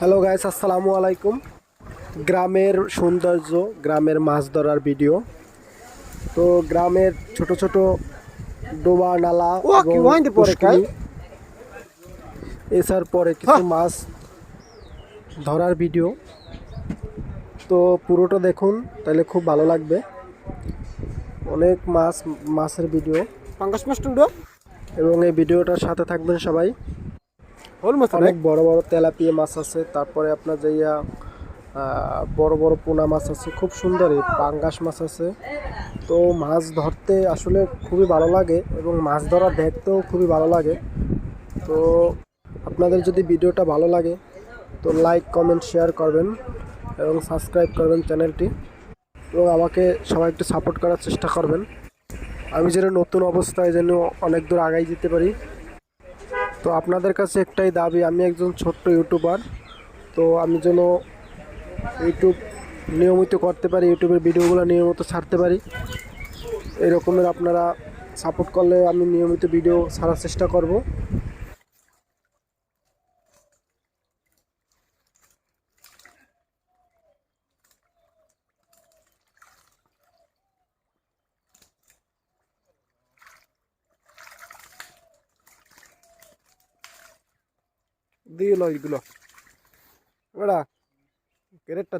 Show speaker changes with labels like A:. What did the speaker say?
A: Hello guys, আসসালামু আলাইকুম। গ্রামের সৌন্দর্য, গ্রামের মাছ ধরার ভিডিও। তো গ্রামের ছোট ছোট ডোবা নালা এবং পুষ্কুনি, এছাড়ার পরে কিছু মাছ ধরার ভিডিও। তো পুরোটা দেখুন, তাহলে খুব ভালো লাগবে। অনেক মাছের ভিডিও
B: পাঙ্গাস মাছ টুন্ডো
A: এবং এই ভিডিওটার সাথে থাকবেন সবাই।
B: হল মাছ
A: অনেক বড় বড় তেলাপিয়া মাছ আছে, তারপরে আপনার যাইয়া বড় বড় পোনা মাছ আছে, খুব সুন্দর এই পাঙ্গাস মাছ আছে। তো মাছ ধরতে আসলে খুবই ভালো লাগে এবং মাছ ধরা দেখতেও খুবই ভালো লাগে। তো আপনাদের যদি ভিডিওটা ভালো লাগে তো লাইক কমেন্ট শেয়ার করবেন এবং সাবস্ক্রাইব করবেন চ্যানেলটি, এবং আমাকে সবাই একটু সাপোর্ট করার চেষ্টা করবেন। আমি যেন নতুন অবস্থায় যেন অনেক দূর আগাই যেতে পারি। তো আপনাদের কাছে একটাই দাবি, আমি একজন ছোট্ট ইউটিউবার। তো আমি যেন ইউটিউব নিয়মিত করতে পারি, ইউটিউবের ভিডিওগুলো নিয়মিত ছাড়তে পারি। এই রকমের আপনারা সাপোর্ট করলে আমি নিয়মিত ভিডিও ছাড়ার চেষ্টা করব। দিয়ে লো এগুলো, ওরা ক্যারেটটা